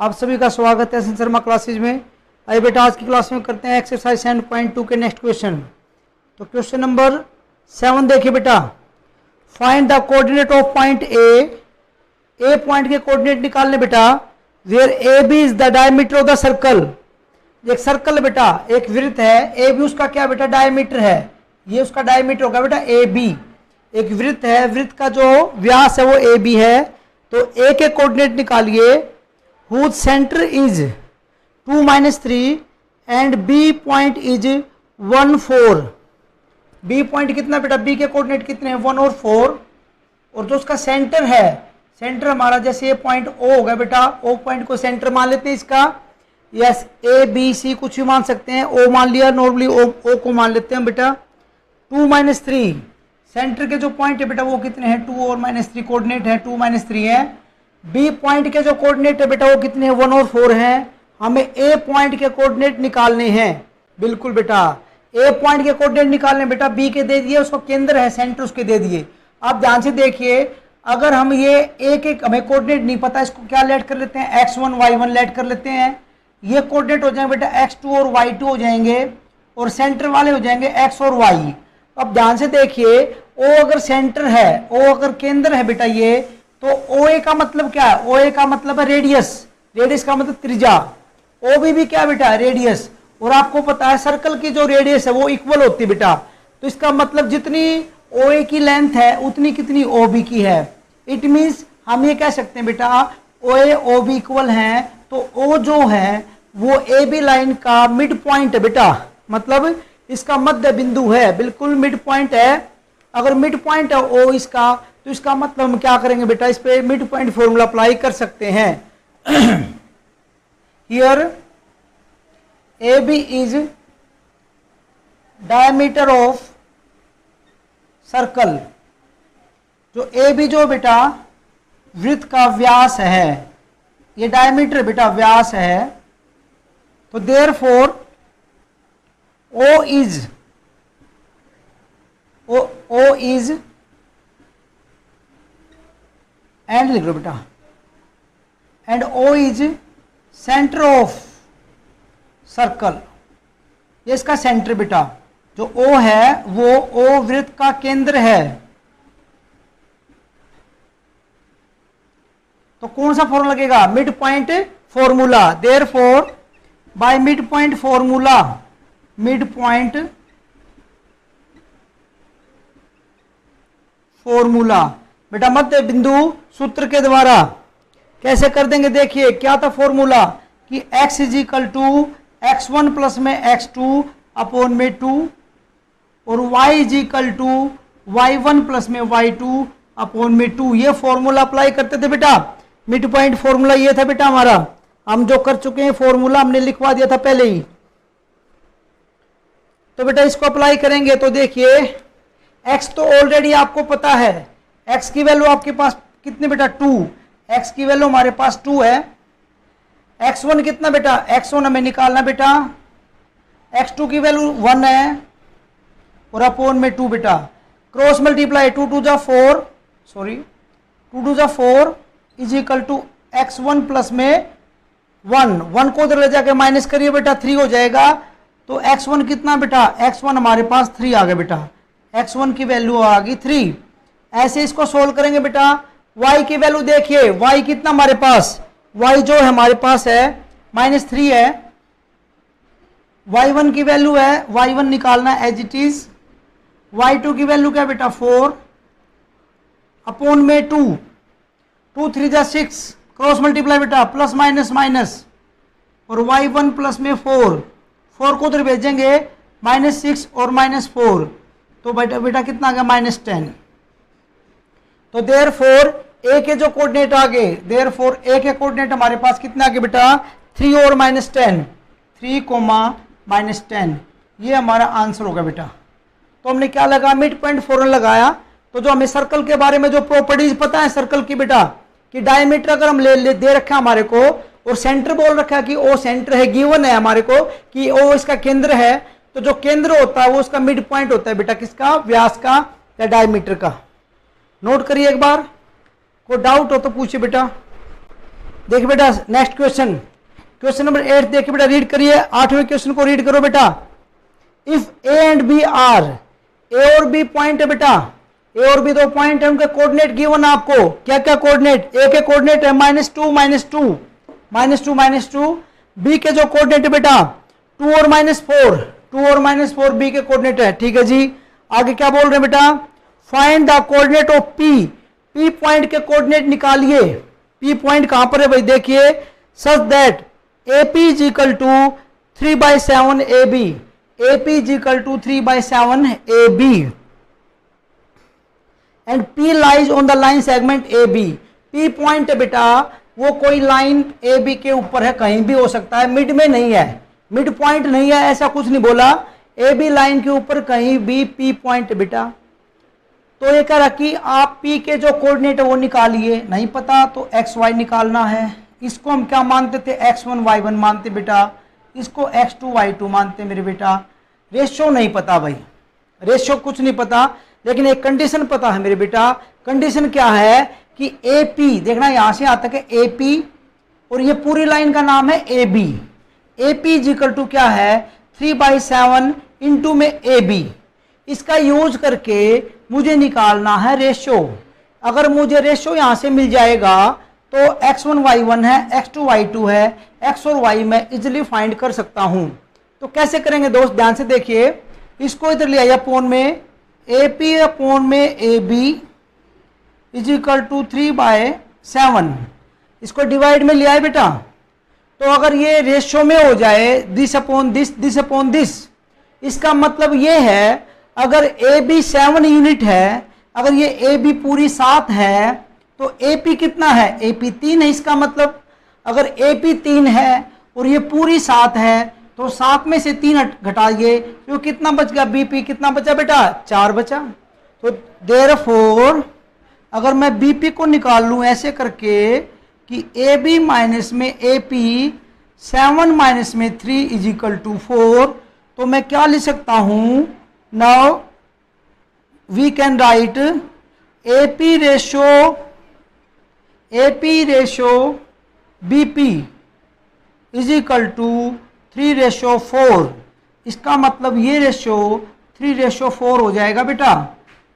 आप सभी का स्वागत है शर्मा क्लासेज में। आइए बेटा आज की क्लास में करते हैं एक्सरसाइज 7.2 के नेक्स्ट क्वेश्चन। तो क्वेश्चन नंबर 7 देखिए बेटा, find the coordinate of point A point के कोऑर्डिनेट निकालने बेटा, where A B is the diameter of the circle. एक सर्कल बेटा, एक वृत्त है, ए बी उसका क्या बेटा डायमीटर है, ये उसका डायमीटर होगा बेटा ए बी। एक वृत्त है, वृत्त का जो व्यास है वो ए बी है। तो ए के कोऑर्डिनेट निकालिए, whose center is 2 - 3 and B point is 1 4। B point कितना बेटा, B के कोऑर्डिनेट कितने हैं 1 और 4, और जो उसका सेंटर है, सेंटर हमारा जैसे ये पॉइंट O होगा बेटा, O पॉइंट को सेंटर मान लेते हैं इसका। यस A B C कुछ भी मान सकते हैं, O मान लिया, नॉर्मली O को मान लेते हैं बेटा। 2 - 3 सेंटर के जो पॉइंट है बेटा वो कितने हैं 2 और -3 कोऑर्डिनेट है 2 - 3 है। बी पॉइंट के जो कोऑर्डिनेट है बेटा वो कितने हैं 1 और 4 हैं। हमें ए पॉइंट के कोऑर्डिनेट निकालने हैं। बिल्कुल बेटा, ए पॉइंट के कोऑर्डिनेट निकालने बेटा, बी के दे दिए, उसको केंद्र है सेंटर उसके दे दिए। आप ध्यान से देखिए, अगर हम ये ए के हमें कोऑर्डिनेट नहीं पता, इसको क्या लेट कर लेते हैं x1 y1 लेट कर लेते हैं। ये कोऑर्डिनेट हो जाएंगे बेटा x2 और y2 हो जाएंगे, और सेंटर वाले हो जाएंगे x और y। अब ध्यान से देखिए, ओ अगर सेंटर है, ओ अगर केंद्र है बेटा ये, तो ओ ए का मतलब क्या है, ओ ए का मतलब है रेडियस, रेडियस का मतलब त्रिज्या। ओ बी भी क्या बेटा रेडियस, और आपको पता है सर्कल की जो रेडियस है वो इक्वल होती है बेटा। तो इसका मतलब जितनी ओ ए की लेंथ है उतनी कितनी ओ बी की है। इट मीन्स हम ये कह सकते हैं बेटा ओ ए ओ बी इक्वल हैं। तो ओ जो है वो ए बी लाइन का मिड पॉइंट है बेटा, मतलब इसका मध्य बिंदु है, बिल्कुल मिड पॉइंट है। अगर मिड पॉइंट है ओ इसका, तो इसका मतलब हम क्या करेंगे बेटा, इस पे मिड पॉइंट फॉर्मूला अप्लाई कर सकते हैं। Here A B is diameter of circle. जो ए बी जो बेटा वृत्त का व्यास है, ये डायमीटर बेटा व्यास है। तो देयरफॉर ओ इज एंड लिख लो बेटा, and O is centre of circle. ये इसका सेंटर बेटा, जो O है वो O वृत्त का केंद्र है। तो कौन सा फॉर्मूला लगेगा, mid point formula. Therefore by mid point formula, mid point formula बेटा मध्य बिंदु सूत्र के द्वारा कैसे कर देंगे, देखिए क्या था फॉर्मूला कि x is equal to x1 plus में x2 अपॉन में 2, और y is equal to y1 plus में y2 अपॉन में 2। ये फॉर्मूला अप्लाई करते थे बेटा। मिड पॉइंट फॉर्मूला ये था बेटा हमारा, हम जो कर चुके हैं फॉर्मूला हमने लिखवा दिया था पहले ही। तो बेटा इसको अप्लाई करेंगे तो देखिए x तो ऑलरेडी आपको पता है, x की वैल्यू आपके पास कितने बेटा 2, x की वैल्यू हमारे पास 2 है। x1 कितना बेटा, x1 हमें निकालना बेटा, x2 की वैल्यू 1 है, और अपॉन में 2 बेटा। क्रॉस मल्टीप्लाई 2 2 जा 4, सॉरी 2 2 जा 4 is equal to x1 plus में 1 को उधर ले जाके माइनस करिए बेटा 3 हो जाएगा। तो x1 कितना बेटा, x1 हमारे पास 3 आ गया बेटा, x1 की वैल्यू आ गई 3। ऐसे इसको सोल्व करेंगे बेटा। y की वैल्यू देखिए, y कितना हमारे पास, y जो है हमारे पास है -3 है। y1 की वैल्यू है, y1 निकालना एज इट इज। y2 की वैल्यू क्या बेटा 4 अपॉन में 2, 2 3 जा 6, क्रॉस मल्टीप्लाई बेटा प्लस माइनस माइनस, और y1 प्लस में 4 को उधर भेजेंगे -6 और -4, तो बेटा कितना आ गया -10। तो देयरफॉर ए के जो कोऑर्डिनेट आ गए, देयरफॉर ए के कोऑर्डिनेट हमारे पास कितने आ गए बेटा 3 और -10, 3, -10। ये हमारा आंसर होगा बेटा। तो हमने क्या लगा, मिड पॉइंट फॉर्मूला लगाया। तो जो हमें सर्कल के बारे में जो प्रॉपर्टीज पता है सर्कल की बेटा, कि डायमीटर अगर हम ले दे रखा है हमारे को, और सेंटर बोल रखा है कि ओ सेंटर है, गिवन है हमारे को कि ओ इसका केंद्र है। तो जो केंद्र होता है वो उसका मिड पॉइंट होता है बेटा, किसका, व्यास का या डायमीटर का। नोट करिए एक बार, कोई डाउट हो तो पूछिए बेटा। देखिए बेटा नेक्स्ट क्वेश्चन, क्वेश्चन नंबर 8 देखिए बेटा, रीड करिए, 8वें क्वेश्चन को रीड करो बेटा। If A and B are, A और बी पॉइंट है बेटा, ए और बी दो पॉइंट है, उनके कोऑर्डिनेट गिवन आपको, क्या क्या कोऑर्डिनेट, ए के कोऑर्डिनेट है -2 -2 -2 -2, बी के जो कोऑर्डिनेट है बेटा 2 और -4, 2 और -4 बी के कोऑर्डिनेट है, ठीक है जी। आगे क्या बोल रहे हैं बेटा, find the coordinate of P, P point के कोऑर्डिनेट निकालिए। पी पॉइंट कहां पर है भाई, देखिए, such that AP is equal to 3/7 AB, AP is equal to 3/7 AB and P lies on the line segment AB। P point है बेटा, वो कोई लाइन AB के ऊपर है, कहीं भी हो सकता है, मिड में नहीं है, मिड पॉइंट नहीं है, ऐसा कुछ नहीं बोला, AB लाइन के ऊपर कहीं भी P पॉइंट है बेटा। तो ये कह रहा कि आप P के जो कोऑर्डिनेट है वो निकालिए, नहीं पता तो XY निकालना है। इसको हम क्या मानते थे, X1 Y1 मानते बेटा, इसको X2 Y2 मानते मेरे बेटा। रेशियो नहीं पता भाई, रेशियो कुछ नहीं पता, लेकिन एक कंडीशन पता है मेरे बेटा। कंडीशन क्या है कि AP, देखना यहां से आता है AP और ये पूरी लाइन का नाम है AB। AP is equal to क्या है, 3/7 इंटू में AB। इसका यूज करके मुझे निकालना है रेशियो। अगर मुझे रेशियो यहां से मिल जाएगा तो X1 Y1 है, X2 Y2 है, X और Y मैं इजिली फाइंड कर सकता हूं। तो कैसे करेंगे दोस्त, ध्यान से देखिए, इसको इधर ले आइए अपोन में, AP अपोन में AB इज इक्वल टू 3/7, इसको डिवाइड में ले आए बेटा। तो अगर ये रेशियो में हो जाए, this upon this, this upon this, इसका मतलब ये है अगर AB 7 यूनिट है, अगर ये AB पूरी 7 है तो AP कितना है, AP 3 है। इसका मतलब अगर AP 3 है और ये पूरी 7 है तो 7 में से 3 घटाइए तो कितना बच गया, BP कितना बचा बेटा, 4 बचा। तो देयरफॉर अगर मैं BP को निकाल लूं ऐसे करके कि AB माइनस में AP 7 माइनस में 3 इज इक्वल टू 4, तो मैं क्या लिख सकता हूं, now we can write AP ratio BP is equal to 3/4। इसका मतलब ये रेशियो 3/4 हो जाएगा बेटा।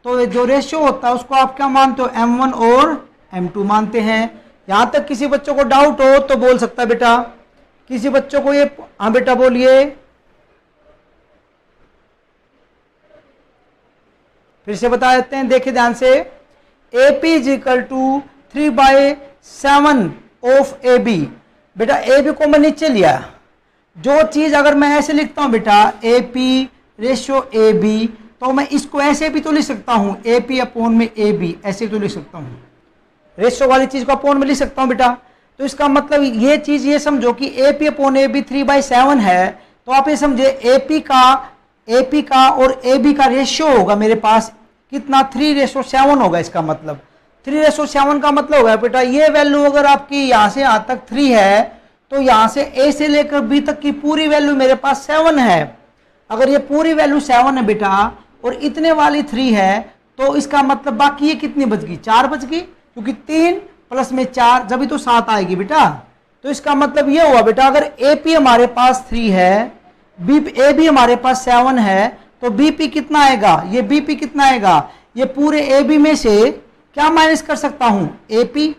तो जो रेशियो होता है उसको आप क्या मानते हो, M1 और M2 मानते हैं। यहां तक किसी बच्चों को डाउट हो तो बोल सकता है बेटा, किसी बच्चों को ये, हाँ बेटा बोलिए, फिर से बता देते हैं, देखिए ध्यान से, AP is equal to 3/7 of AB। बेटा AB को मैं नीचे लिया, जो चीज अगर मैं ऐसे लिखता हूं बेटा AP रेशियो AB, तो मैं इसको ऐसे भी तो लिख सकता हूं AP अपोन में AB, ऐसे तो लिख सकता हूं, रेशियो वाली चीज को अपोन में लिख सकता हूं बेटा। तो इसका मतलब ये चीज ये समझो कि AP अपोन AB 3/7 है, तो आप ये समझे AP का और AB का रेशियो होगा मेरे पास कितना, 3/7 होगा। इसका मतलब 3/7 का मतलब होगा बेटा ये वैल्यू अगर आपकी यहां से यहां तक 3 है तो यहां से A से लेकर B तक की पूरी वैल्यू मेरे पास 7 है। अगर ये पूरी वैल्यू 7 है बेटा और इतने वाली 3 है, तो इसका मतलब बाकी ये कितनी बच गई, 4 बच गई, क्योंकि 3 प्लस में 4 जब भी तो 7 आएगी बेटा। तो इसका मतलब ये हुआ बेटा अगर AP हमारे पास 3 है, AB हमारे पास 7 है, तो BP कितना आएगा, ये BP कितना आएगा, ये पूरे AB में से क्या माइनस कर सकता हूं, AP।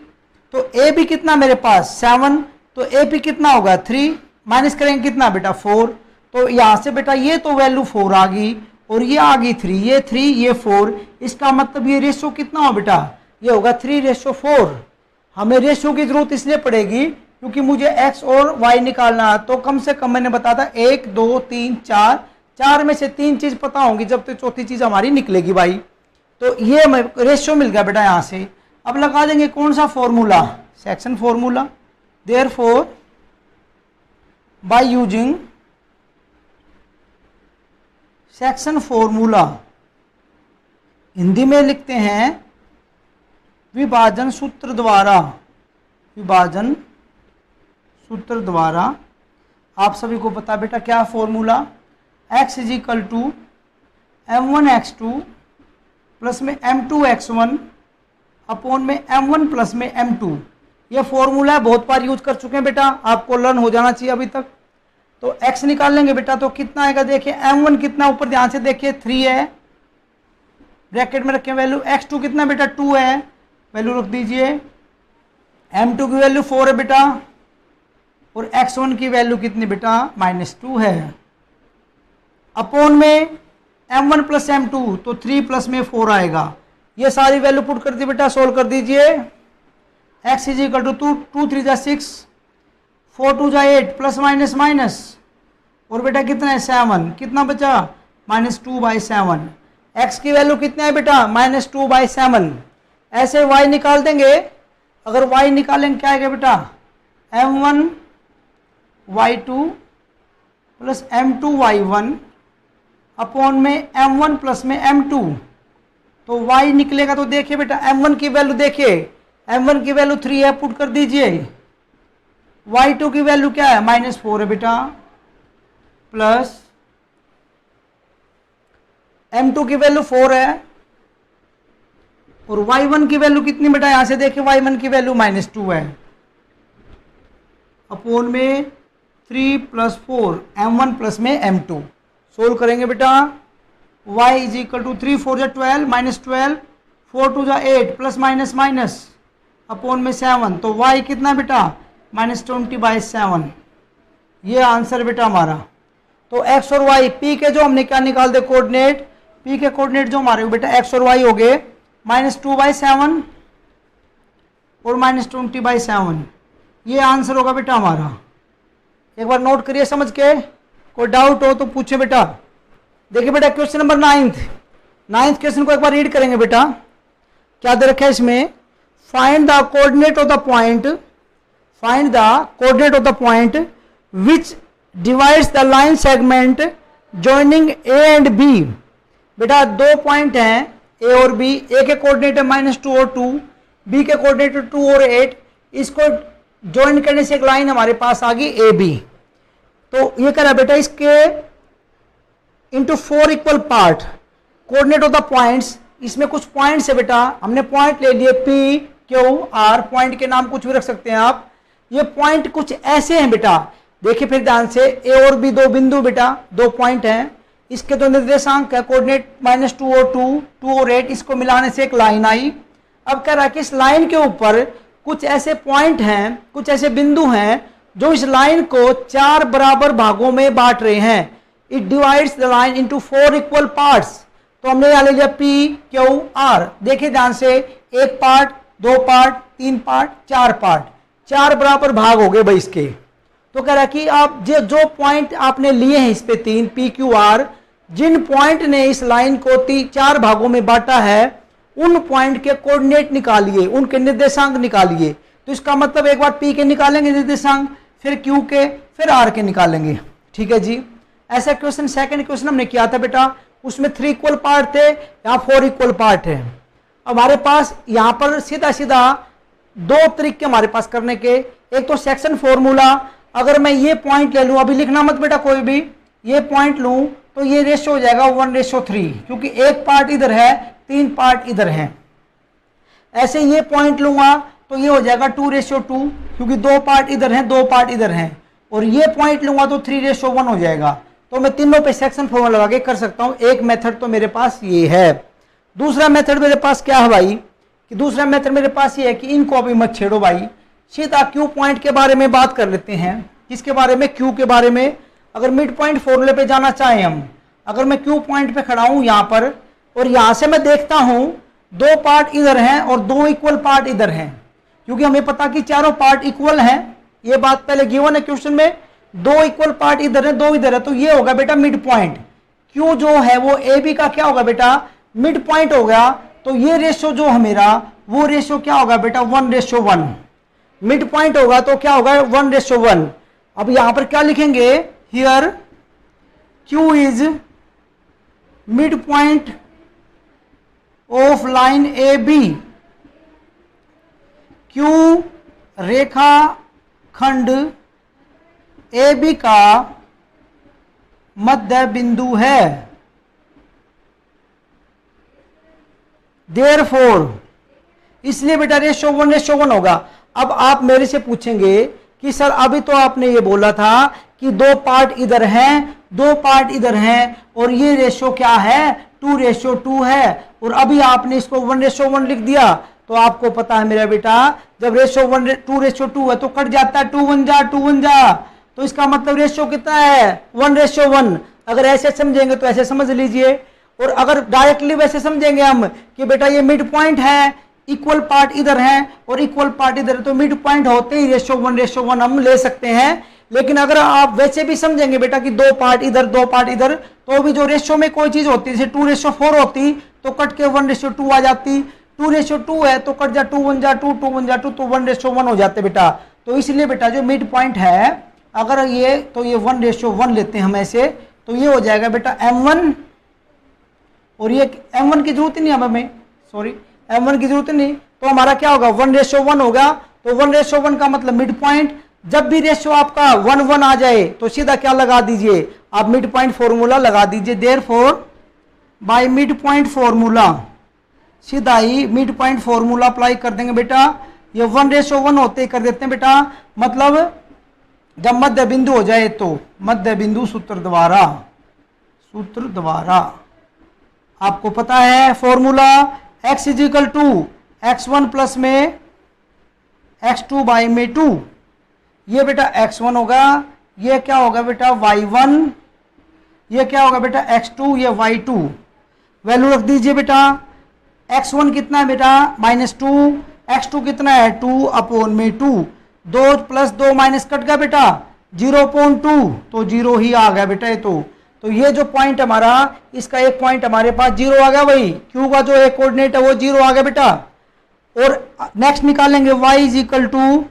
तो AB कितना मेरे पास 7, तो AP कितना होगा 3, माइनस करेंगे कितना बेटा 4। तो यहां से बेटा ये तो वैल्यू 4 आ गई और ये आ गई 3, ये 3 ये 4। इसका मतलब ये रेशियो कितना हो बेटा, ये होगा 3/4। हमें रेशियो की जरूरत इसलिए पड़ेगी क्योंकि मुझे x और y निकालना है। तो कम से कम मैंने बताया था 1 2 3 4, 4 में से 3 चीज पता होंगी, जब तक चौथी चीज हमारी निकलेगी भाई। तो ये रेशियो मिल गया बेटा यहां से। अब लगा देंगे कौन सा formula, section formula. Therefore by using section formula, Hindi में लिखते हैं विभाजन सूत्र द्वारा, विभाजन सूत्र द्वारा। आप सभी को पता बेटा क्या formula, x is equal to m1x2 plus में m2x1 अपोन में m1 प्लस में m2। ये फॉर्मूला है, बहुत बार यूज कर चुके हैं बेटा, आपको लर्न हो जाना चाहिए अभी तक। तो x निकाल लेंगे बेटा, तो कितना आएगा देखिए, m1 कितना, ऊपर ध्यान से देखिए 3 है, ब्रैकेट में रखें वैल्यू। x2 कितना बेटा 2 है, वैल्यू रख दीजिए। m2 की वैल्यू 4 है बेटा, और x1 की वैल्यू कितनी बेटा -2 है। अपोन में m1 प्लस m2, तो 3 प्लस में 4 आएगा। ये सारी वैल्यू पुट कर दी बेटा, सोल्व कर दीजिए। x इज इक्वल टू 2 3 जा 6, 4 2 जा 8, प्लस माइनस माइनस, और बेटा कितना है 7, कितना बचा -2/7। x की वैल्यू कितना है बेटा -2/7। ऐसे y निकाल देंगे, अगर y निकालेंगे क्या आएगा बेटा m1 y2 plus m2 y1 upon में m1 प्लस में m2, तो y निकलेगा। तो देखिए बेटा m1 की वैल्यू देखिए, m1 की वैल्यू 3 है, पुट कर दीजिए। y2 की वैल्यू क्या है -4 है बेटा, प्लस m2 की वैल्यू 4 है, और y1 की वैल्यू कितनी बेटा, यहां से देखिए y1 की वैल्यू -2 है, अपॉन में 3 प्लस 4 m1 प्लस में m2। सोल्व करेंगे बेटा, y इज इक्वल टू 3 4 जा 12, -12, 4 2 जा 8, प्लस माइनस माइनस, अपॉन में 7, तो y कितना बेटा -20/7। ये आंसर बेटा हमारा। तो x और y p के जो हमने क्या निकाल दे कोऑर्डिनेट, p के कोऑर्डिनेट जो हमारे बेटा x और y हो गए -2/7 और -20/7। ये आंसर होगा बेटा हमारा। एक बार नोट करिए समझ के, कोई डाउट हो तो पूछे बेटा। देखिए बेटा क्वेश्चन नंबर 9th क्वेश्चन को एक बार रीड करेंगे बेटा। क्या दे रखा है इसमें, find the coordinate of the point, find the coordinate of the point which divides the line segment joining A and B. बेटा दो पॉइंट हैं ए और बी, ए के कोऑर्डिनेट है -2 और 2, बी के कोऑर्डिनेट है 2 और 8। इसको ज्वाइन करने से एक लाइन हमारे पास आ गई ए बी। तो ये कह रहा बेटा इसके into 4 equal part, coordinate of the points, इसमें कुछ पॉइंट्स है बेटा, हमने पॉइंट ले लिए पी क्यू आर, पॉइंट के नाम कुछ भी रख सकते हैं आप। ये पॉइंट कुछ ऐसे हैं बेटा, देखिए फिर ध्यान से, ए और बी दो बिंदु बेटा, दो पॉइंट हैं, इसके तो निर्देशांक है कोऑर्डिनेट -2 और 2 और 8, इसको मिलाने से एक लाइन आई। अब कह रहा है कि इस लाइन के ऊपर कुछ ऐसे पॉइंट हैं, कुछ ऐसे बिंदु हैं जो इस लाइन को 4 बराबर भागों में बांट रहे हैं। It divides the line into 4 equal parts. तो हमने यहां ले लिया पी क्यू आर, देखिए ध्यान से, एक पार्ट, दो पार्ट, तीन पार्ट, चार पार्ट, 4 बराबर भाग हो गए भाई इसके। तो कह रहा है कि आप जो पॉइंट आपने लिए हैं इस पे 3 पी क्यू आर, जिन पॉइंट ने इस लाइन को 4 भागों में बांटा है, उन पॉइंट के कोऑर्डिनेट निकालिए, उनके निर्देशांक निकालिए। तो इसका मतलब एक बार पी के निकालेंगे निर्देशांक, फिर क्यू के, फिर आर के निकालेंगे। ठीक है जी। ऐसा क्वेश्चन सेकंड क्वेश्चन हमने किया था बेटा, उसमें 3 इक्वल पार्ट थे, यहाँ 4 इक्वल पार्ट है। हमारे पास यहाँ पर सीधा सीधा दो तरीके हमारे पास करने के, एक तो सेक्शन फॉर्मूला, अगर मैं ये पॉइंट ले लूँ, अभी लिखना मत बेटा कोई भी, ये पॉइंट लूँ तो ये रेशियो हो जाएगा 1:3, क्योंकि एक पार्ट इधर है, 3 पार्ट इधर है। ऐसे ये पॉइंट लूंगा तो ये हो जाएगा 2:2, क्योंकि 2 पार्ट इधर हैं, 2 पार्ट इधर हैं। और ये पॉइंट लूंगा तो 3:1 हो जाएगा। तो मैं तीनों पे सेक्शन फॉर्मूला लगा के कर सकता हूं। एक मेथड तो मेरे पास ये है। दूसरा मेथड मेरे पास क्या है भाई, कि दूसरा मेथड मेरे पास ये है कि इनको अभी मत छेड़ो भाई, सीधा क्यू पॉइंट के बारे में बात कर लेते हैं। किसके बारे में, क्यू के बारे में। अगर मिड पॉइंट फॉर्मूले पे जाना चाहें हम, अगर मैं क्यू पॉइंट पे खड़ा हूं यहां पर, और यहां से मैं देखता हूं 2 पार्ट इधर हैं और 2 इक्वल पार्ट इधर हैं, क्योंकि हमें पता कि चारों पार्ट इक्वल हैं, ये बात पहले गिवन है क्वेश्चन में। 2 इक्वल पार्ट इधर है, 2 इधर है, तो ये होगा बेटा मिड पॉइंट। क्यू जो है वो ए बी का क्या होगा बेटा, मिड पॉइंट हो गया। तो ये रेशियो जो है मेरा, वो रेशियो क्या होगा बेटा 1:1। मिड पॉइंट होगा तो क्या होगा 1:1। अब यहां पर क्या लिखेंगे, here Q is mid point of line A B. Q रेखा खंड ए बी का मध्य बिंदु है। देयरफॉर, इसलिए बेटा रेशियो 1:1 होगा। अब आप मेरे से पूछेंगे कि सर अभी तो आपने ये बोला था कि 2 पार्ट इधर हैं, 2 पार्ट इधर हैं और ये रेशो क्या है 2:2 है, और अभी आपने इसको 1:1 लिख दिया। तो आपको पता है मेरा बेटा जब रेशो 2:2 है तो कट जाता है 2 1 जा, तो इसका मतलब रेशो कितना है 1:1। अगर ऐसे समझेंगे तो ऐसे समझ लीजिए, और अगर डायरेक्टली वैसे समझेंगे हम कि बेटा ये मिड पॉइंट है, इक्वल पार्ट इधर है और इक्वल पार्ट इधर है, तो मिड पॉइंट होते ही रेशो 1:1 हम ले सकते हैं। लेकिन अगर आप वैसे भी समझेंगे बेटा कि 2 पार्ट इधर 2 पार्ट इधर, तो भी जो रेशो में कोई चीज होती है जैसे 2:4 होती तो कट के 1:2 आ जाती, 2:2 है तो कट जा 2 1 जा 2 2 1 जा 2, तो 1:1 हो जाते बेटा। तो इसलिए बेटा जो मिड पॉइंट है अगर ये तो ये 1:1 लेते हैं हम ऐसे, तो ये हो जाएगा बेटा m1, और ये m1 की जरूरत ही नहीं हमें, सॉरी m1 की जरूरत नहीं, तो हमारा क्या होगा 1:1 होगा। तो 1:1 का मतलब मिड पॉइंट। जब भी रेशियो आपका 1 1 आ जाए तो सीधा क्या लगा दीजिए आप मिड पॉइंट फॉर्मूला लगा दीजिए। Therefore by mid point formula, सीधा ही मिड पॉइंट फॉर्मूला अप्लाई कर देंगे बेटा। ये 1:1 होते ही कर देते हैं बेटा, मतलब जब मध्य बिंदु हो जाए तो मध्य बिंदु सूत्र द्वारा आपको पता है फॉर्मूला x = x1 प्लस में x2 बाई में 2, ये बेटा x1 होगा, ये क्या होगा बेटा y1, ये क्या होगा बेटा x2, ये y2। वैल्यू रख दीजिए बेटा। x1 कितना है बेटा -2, x2 कितना है 2/2, 2 + 2 माइनस कट गया बेटा 0.2, तो 0 ही आ गया बेटा। ये तो ये जो पॉइंट हमारा इसका एक पॉइंट हमारे पास 0 आ गया, वही q का जो एक कोऑर्डिनेट है वो 0 आ गया बेटा। और नेक्स्ट निकालेंगे y =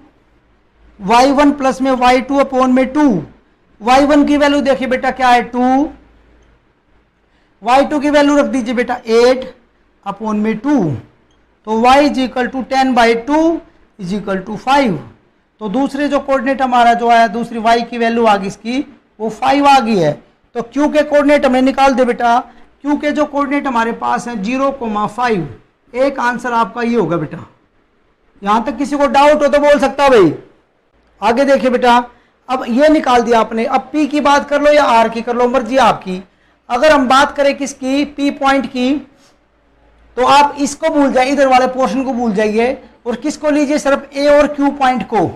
y1 प्लस में y2/2। y1 की वैल्यू देखिए बेटा क्या है 2, y2 की वैल्यू रख दीजिए बेटा 8/2, तो y = 10/2 = 5। तो दूसरे जो कोऑर्डिनेट हमारा जो है दूसरी y की वैल्यू आ गई इसकी वो 5 आ गई है। तो q के कोऑर्डिनेट हमने निकाल दे बेटा। q के जो कोऑर्डिनेट हमारे पास है 0,5, एक आंसर आपका ये होगा बेटा। यहां तक किसी को डाउट हो तो बोल सकता भाई। आगे देखिए बेटा, अब ये निकाल दिया आपने, अब p की बात कर लो या r की कर लो, मर्जी आपकी। अगर हम बात करें किसकी p पॉइंट की, तो आप इसको भूल जाइए, इधर वाले पोर्शन को भूल जाइए और किसको लीजिए सिर्फ a और q पॉइंट को।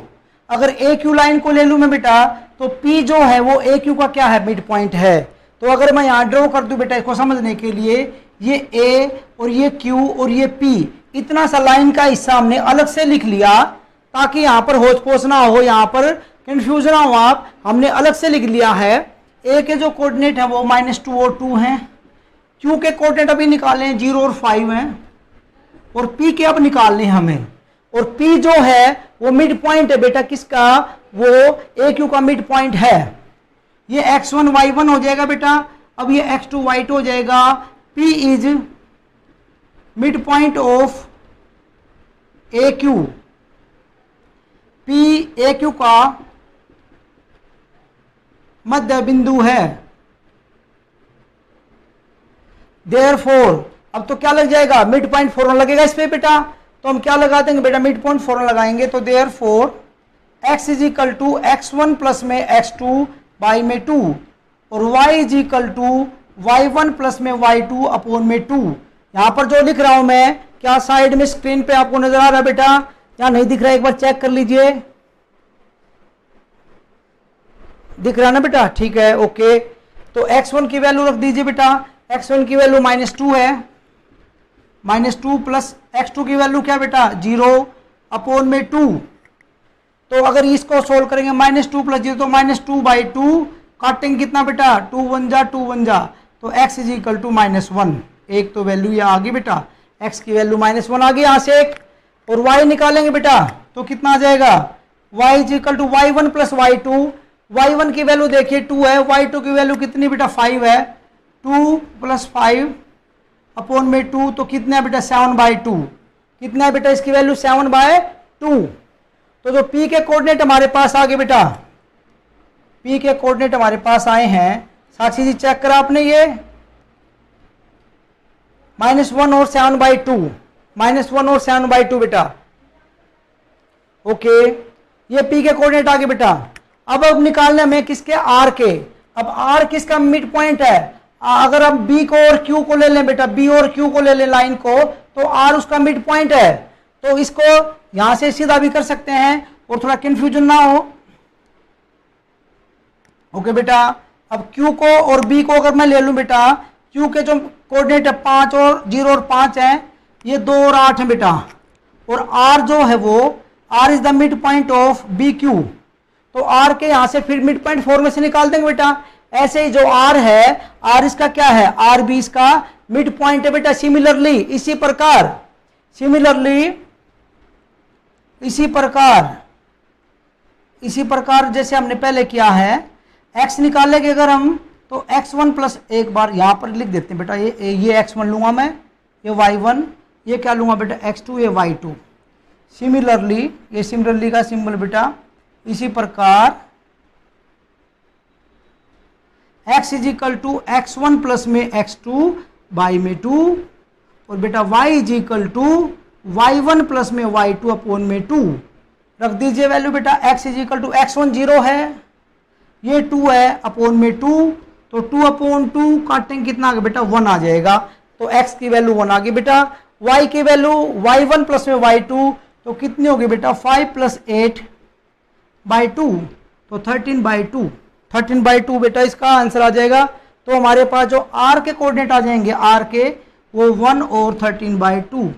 अगर a q लाइन को ले लूं मैं बेटा तो p जो है वो a q का क्या है मिड पॉइंट है। तो अगर मैं यहां ड्रॉ कर दूं बेटा इसको समझने के लिए, ये a और ये q और ये p, इतना सा लाइन का हिस्सा हमने अलग से लिख लिया ताकि यहां पर होच पोच ना हो, यहां पर कंफ्यूजन ना हो। आप हमने अलग से लिख लिया है। a के जो कोऑर्डिनेट है वो -2 और 2 हैं, q के कोऑर्डिनेट अभी निकाले हैं 0 और 5 हैं, और p के अब निकालने हमें। और p जो है वो मिड पॉइंट है बेटा किसका, वो a q का मिड पॉइंट है। ये x1 y1 हो जाएगा बेटा, अब ये x2 y2 हो जाएगा। p is mid point of a q, p a q का मध्य बिंदु है। देयरफॉर अब तो क्या लग जाएगा मिड पॉइंट फॉर्मूला लगेगा इस पे बेटा, तो हम क्या लगा देंगे बेटा मिड पॉइंट फॉर्मूला लगाएंगे। तो देयरफॉर x = x1 प्लस में x2 बाई में 2 और y = y1 प्लस में y2/2। यहां पर जो लिख रहा हूं मैं, क्या साइड में स्क्रीन पे आपको नजर आ रहा है बेटा या नहीं दिख रहा है, एक बार चेक कर लीजिए। दिख रहा ना बेटा, ठीक है ओके। तो x1 की वैल्यू रख दीजिए बेटा, x1 की वैल्यू -2 है, -2 प्लस x2 की वैल्यू क्या बेटा 0/2। तो अगर इसको सोल्व करेंगे -2 + 0 तो -2/2, काटेंगे कितना बेटा 2 1 जा 2 1 जा, तो x = -1। एक तो वैल्यू ये आ गई बेटा, x की वैल्यू -1 आ गई यहाँ से एक। और y निकालेंगे बेटा तो कितना आ जाएगा y = y1 + y2। y1 की वैल्यू देखिए 2 है, y2 की वैल्यू कितनी बेटा 5 है, 2 + 5/2 तो कितना है बेटा 7/2। कितना है बेटा इसकी वैल्यू 7/2। तो जो p के कोऑर्डिनेट हमारे पास आ गए बेटा, p के कोऑर्डिनेट हमारे पास आए हैं, साक्षी जी चेक करा आपने, ये -1 और 7/2, -1 और 7/2 बेटा। ओके, ये पी के कोऑर्डिनेट आ गए बेटा। अब निकालने में किसके, आर के। अब आर किसका मिड पॉइंट है, अगर हम बी को और क्यू को ले लें बेटा, बी और क्यू को ले लें लाइन को, तो आर उसका मिड पॉइंट है। तो इसको यहां से सीधा भी कर सकते हैं और थोड़ा कंफ्यूजन ना हो। ओके बेटा, अब क्यू को और बी को अगर मैं ले लूं बेटा, क्यू के जो कोऑर्डिनेट है 5 और 0 और 5 है, ये 2 और 8 है बेटा, और आर जो है वो, R is the mid point of B Q. तो आर के यहां से फिर मिड पॉइंट 4 में से निकाल देंगे बेटा। ऐसे ही जो आर है, आर इसका क्या है, आर बी इसका मिड पॉइंट है बेटा। सिमिलरली इसी प्रकार जैसे हमने पहले किया है, x निकालेंगे अगर हम, तो x1 प्लस, एक बार यहां पर लिख देते हैं बेटा, ये x1 लूंगा मैं, ये y1, ये क्या लूंगा बेटा x2, ये y2। सिमिलरली, ये सिमिलरली का सिंबल बेटा। इसी प्रकार x is equal to x1 plus में x2 बाई में 2, और बेटा y is equal to y1 plus में y2 अपॉन में 2। रख दीजिए वैल्यू बेटा, x is equal to x1 0 है, ये 2 है, अपॉन में 2, तो 2 अपॉन 2 काटेंगे कितना आ गया बेटा, 1 आ जाएगा। तो x की वैल्यू 1 आ गई बेटा। y की वैल्यू y1 प्लस में y2, तो कितनी होगी बेटा, 5 प्लस 8 बाई 2, तो 13 बाई 2। 13 बाई 2 बेटा इसका आंसर आ जाएगा। तो हमारे पास जो r के कोऑर्डिनेट आ जाएंगे, r के, वो 1 और 13 बाई 2।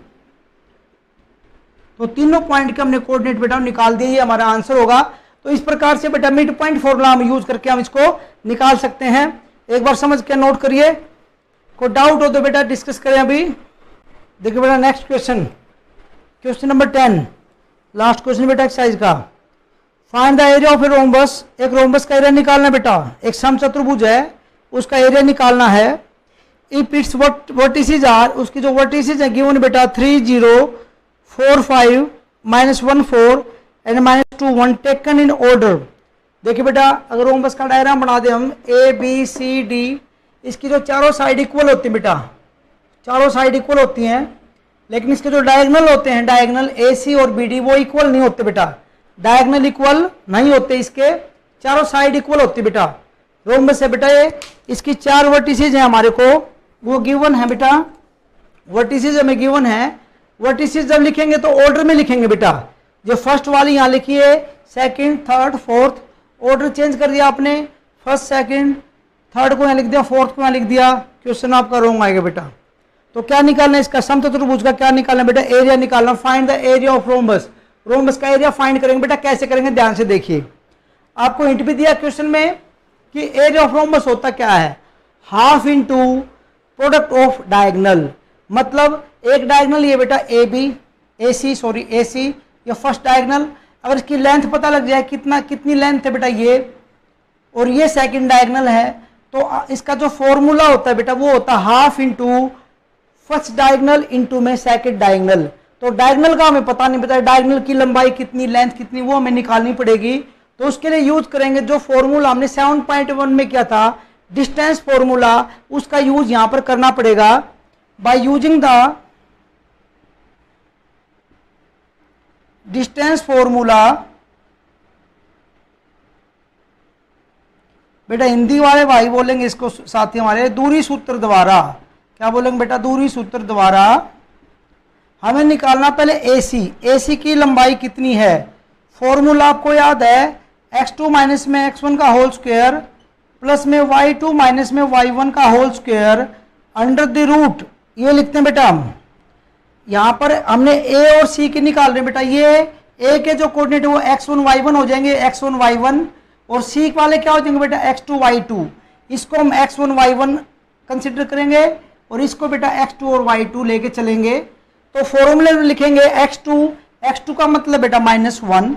तो तीनों पॉइंट के हमने कोऑर्डिनेट बेटा निकाल दिए, ये हमारा आंसर होगा। तो इस प्रकार से बेटा मिड पॉइंट फॉर्मूला हम यूज करके हम इसको निकाल सकते हैं। एक बार समझ के नोट करिए, कोई डाउट हो तो बेटा डिस्कस करें अभी। देखिए बेटा next question, question number 10, last question बेटा एक्सरसाइज का। Find the area of a rhombus. एक रोम्बस का एरिया निकालना बेटा, एक समचतुर्भुज है, उसका एरिया निकालना है। इफ इट्स वर्टिसेस आर, उसकी जो वर्टिसेस है गिवन बेटा 3 0 4 5 -1 4 एंड -2 1 टेकन इन ऑर्डर। देखिए बेटा, अगर रोम्बस का डायग्राम बना दे हम, ए बी सी डी, इसकी जो चारों साइड इक्वल होती है बेटा, चारों साइड इक्वल होती हैं, लेकिन इसके जो डायगोनल होते हैं, डायगोनल ए सी और बी डी, वो इक्वल नहीं होते बेटा, डायगोनल इक्वल नहीं होते, इसके चारों साइड इक्वल होती बेटा। रोम्बस है बेटा ये, इसकी 4 वर्टिसेज हैं हमारे को, वो गिवन है बेटा, वर्टिसेज हमें गिवन है। वर्टिसेज जब लिखेंगे तो ऑर्डर में लिखेंगे बेटा, जो फर्स्ट वाली यहाँ लिखिए, second, third, fourth, order change कर दिया आपने, फर्स्ट सेकंड, थर्ड को यहाँ लिख दिया, फोर्थ को यहाँ लिख दिया, क्वेश्चन आपका रॉन्ग आएगा बेटा। तो क्या निकालना है इसका, समचतुर्भुज का क्या निकालना बेटा, एरिया निकालना। Find the area of rhombus. Rhombus का एरिया फाइंड करेंगे बेटा, कैसे करेंगे ध्यान से देखिए। आपको हिंट भी दिया क्वेश्चन में कि एरिया ऑफ रोम्बस होता क्या है, half into product of diagonal. मतलब एक डायगोनल ये बेटा ए बी, ए सी, ये फर्स्ट डायगोनल, अगर इसकी लेंथ पता लग जाए कितनी लेंथ है बेटा ये, और ये सेकंड डायगोनल है, तो इसका जो फॉर्मूला होता है बेटा वो होता है half into first diagonal into में सेकंड डायगोनल। तो डायगोनल का हमें पता नहीं, पता डायगोनल की लंबाई कितनी, लेंथ कितनी, वो हमें निकालनी पड़ेगी। तो उसके लिए यूज करेंगे जो फॉर्मूला हमने 7.1 में किया था, डिस्टेंस फॉर्मूला, उसका यूज यहां पर करना पड़ेगा। By using the distance formula, बेटा हिंदी वाले भाई बोलेंगे इसको, साथी हमारे, दूरी सूत्र द्वारा, क्या बोलेंगे बेटा, दूरी सूत्र द्वारा हमें निकालना पहले AC की लंबाई कितनी है। फॉर्मूला आपको याद है, x2 माइनस में x1 का होल स्क्वायर प्लस में y2 माइनस में y1 का whole square under the root, ये लिखते हैं बेटा हम। यहाँ पर हमने a और c की निकाल रहे हैं बेटा, ये a के जो कोऑर्डिनेट है वो x1 y1 हो जाएंगे, x1 y1, और c वाले क्या हो जाएंगे बेटा x2 y2। इसको हम x1 y1 कंसिडर करेंगे और इसको बेटा x2 और y2 लेके चलेंगे। तो फॉर्मूले में लिखेंगे x2 का मतलब बेटा -1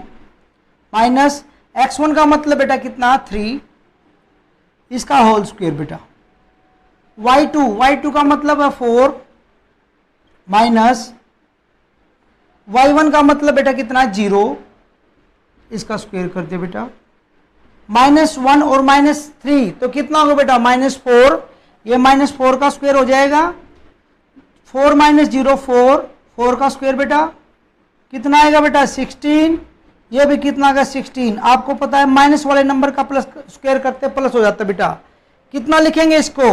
माइनस x1 का मतलब बेटा कितना 3, इसका होल स्क्वायर बेटा, y2 का मतलब है 4 माइनस y1 का मतलब बेटा कितना 0, इसका स्क्वायर कर दे बेटा, -1 और -3 तो कितना होगा बेटा -4, ये -4 का स्क्वायर हो जाएगा, 4 - 0 4, 4 का स्क्वायर बेटा कितना आएगा बेटा 16, ये भी कितना आ गया 16। आपको पता है माइनस वाले नंबर का प्लस स्क्वायर करते प्लस हो जाता है बेटा। कितना लिखेंगे इसको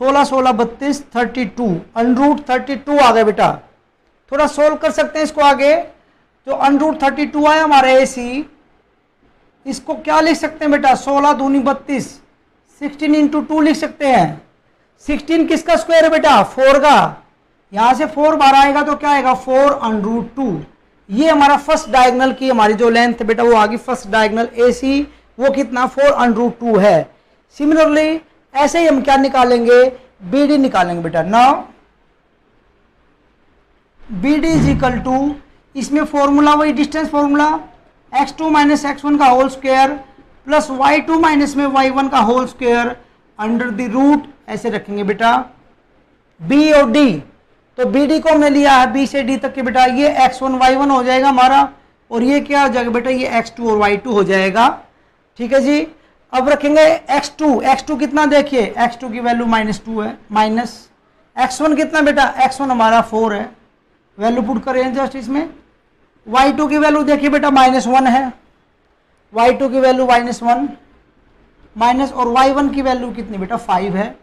16 16 32 32 अंडरूट 32 आ गया बेटा। थोड़ा सोल्व कर सकते हैं इसको आगे। जो अंडरूट 32 आया हमारा AC, इसको क्या लिख सकते हैं बेटा 16 दूनी 32 16 इंटू 2 लिख सकते हैं। 16 किसका स्क्वायर है बेटा 4 का। यहां से 4 बाहर आएगा तो क्या आएगा 4 अंडरूट 2। ये हमारा फर्स्ट डायगोनल की हमारी जो लेंथ है बेटा वो आ गई फर्स्ट डायगोनल AC, वो कितना 4 अंडरूट 2 है। सिमिलरली ऐसे ही हम क्या निकालेंगे BD निकालेंगे बेटा। Now BD is equal to, इसमें फॉर्मूला वही distance formula x2 minus x1 का whole square plus y2 minus में y1 का whole square under the root ऐसे रखेंगे बेटा B और D। तो BD को हमने लिया है B से D तक के बेटा, ये x1 y1 हो जाएगा हमारा, और ये क्या हो जाएगा बेटा ये x2 और y2 हो जाएगा। ठीक है जी। अब रखेंगे x2 कितना देखिए x2 की वैल्यू -2 है, माइनस x1 कितना बेटा x1 हमारा 4 है, वैल्यू पुट करें जस्ट इसमें। y2 की वैल्यू देखिए बेटा -1 है, y2 की वैल्यू -1 माइनस, और y1 की वैल्यू कितनी बेटा 5 है।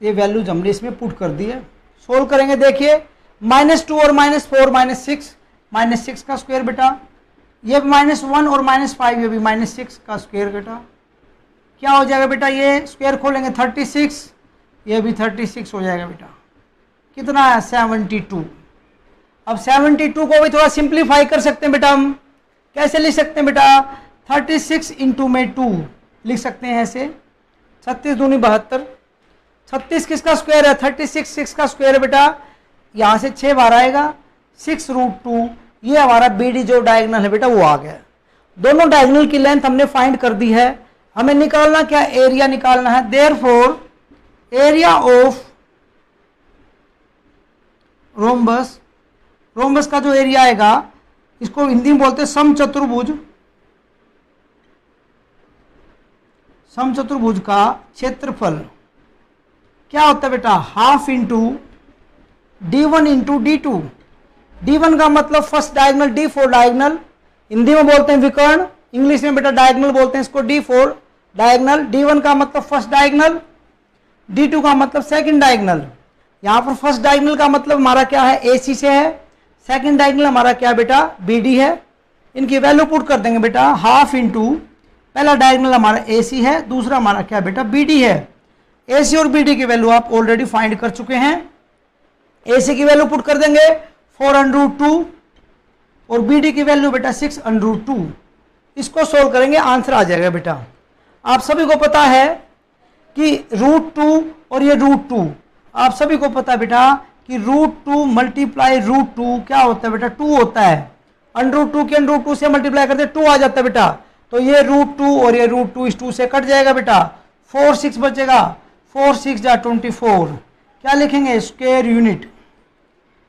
ये वैल्यूज हमने इसमें पुट कर दी है। सोल्व करेंगे देखिए -2 और -4 -6 का स्क्वायर बेटा, ये भी -1 और -5 ये भी -6 का स्क्वायर बेटा। क्या हो जाएगा बेटा ये स्क्वायर खोलेंगे 36, ये भी 36 हो जाएगा बेटा। कितना है 72। अब 72 को भी थोड़ा सिंप्लीफाई कर सकते हैं बेटा हम। कैसे लिख सकते हैं बेटा 36 इंटू में 2 लिख सकते हैं ऐसे, 36 दूनी 72। 36 किसका स्क्वायर है 36 6 का स्क्वायर है बेटा। यहाँ से 6 बाहर आएगा 6√2। ये हमारा BD जो डायगोनल है बेटा वो आ गया। दोनों डायगोनल की लेंथ हमने फाइंड कर दी है। हमें निकालना क्या एरिया निकालना है। Therefore area of rhombus, rhombus का जो एरिया आएगा इसको हिंदी में बोलते हैं समचतुर्भुज। समचतुर्भुज का क्षेत्रफल क्या होता है बेटा half into D1 into D2। D1 का मतलब first diagonal, D4 diagonal, Hindi में बोलते हैं विकर्ण, इंग्लिश में बेटा डायगोनल बोलते हैं इसको D4 डायगोनल। D1 का मतलब फर्स्ट डायगोनल, D2 का मतलब सेकंड डायगोनल। यहाँ पर फर्स्ट डायगोनल का मतलब हमारा क्या है AC से है, सेकंड डायगोनल हमारा क्या बेटा BD है। इनकी वैल्यू पुट कर देंगे बेटा हाफ इंटू, पहला डायगोनल हमारा AC है, दूसरा हमारा क्या बेटा BD है। AC और BD की वैल्यू आप ऑलरेडी फाइंड कर चुके हैं। AC की वैल्यू पुट कर देंगे 4√2 और BD की वैल्यू बेटा 6√2। इसको सोल्व करेंगे आंसर आ जाएगा बेटा। आप सभी को पता है कि √2 और ये √2, आप सभी को पता है बेटा कि √2 मल्टीप्लाई √2 क्या होता है बेटा 2 होता है। √2 के √2 से मल्टीप्लाई करते 2 आ जाता है बेटा। तो ये √2 और ये √2 इस 2 से कट जाएगा बेटा, 4 6 बचेगा, 4 6 जा 24। क्या लिखेंगे स्क्वायर यूनिट।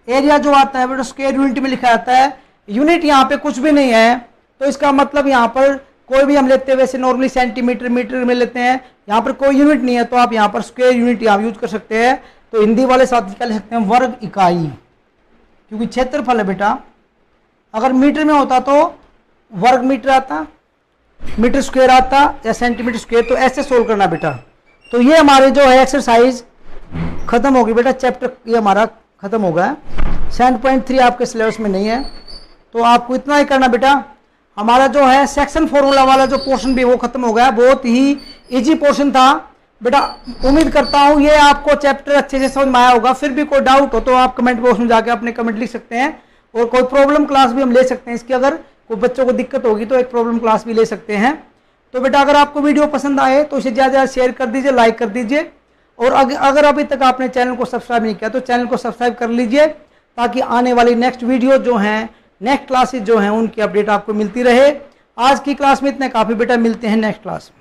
एरिया जो आता है बेटा स्क्वायर यूनिट में लिखा जाता है, यूनिट यहाँ पे कुछ भी नहीं है। तो इसका मतलब यहाँ पर कोई भी हम लेते हैं वैसे नॉर्मली सेंटीमीटर मीटर में लेते हैं, यहाँ पर कोई यूनिट नहीं है तो आप यहाँ पर स्क्वायर यूनिट यहाँ यूज कर सकते हैं। तो हिंदी वाले साथ क्या लिख सकते हैं वर्ग इकाई, क्योंकि क्षेत्रफल है बेटा। अगर मीटर में होता तो वर्ग मीटर आता, मीटर स्क्वायर आता या सेंटीमीटर स्क्वायर। तो ऐसे सोल्व करना बेटा। तो ये हमारे जो है एक्सरसाइज खत्म होगी बेटा, चैप्टर ये हमारा खत्म हो गया। 7.3 आपके सिलेबस में नहीं है तो आपको इतना ही करना बेटा। हमारा जो है सेक्शन फॉर्मूला वाला जो पोर्शन भी वो खत्म हो गया, बहुत ही इजी पोर्शन था बेटा। उम्मीद करता हूँ ये आपको चैप्टर अच्छे से समझ में आया होगा। फिर भी कोई डाउट हो तो आप कमेंट बॉक्स में जाके अपने कमेंट लिख सकते हैं, और कोई प्रॉब्लम क्लास भी हम ले सकते हैं इसकी। अगर कोई बच्चों को दिक्कत होगी तो एक प्रॉब्लम क्लास भी ले सकते हैं। तो बेटा अगर आपको वीडियो पसंद आए तो इसे ज़्यादा शेयर कर दीजिए, लाइक कर दीजिए, और अगर अभी तक आपने चैनल को सब्सक्राइब नहीं किया तो चैनल को सब्सक्राइब कर लीजिए, ताकि आने वाली नेक्स्ट वीडियो जो हैं, नेक्स्ट क्लासेज जो हैं, उनकी अपडेट आपको मिलती रहे। आज की क्लास में इतने काफ़ी बेटा, मिलते हैं नेक्स्ट क्लास में।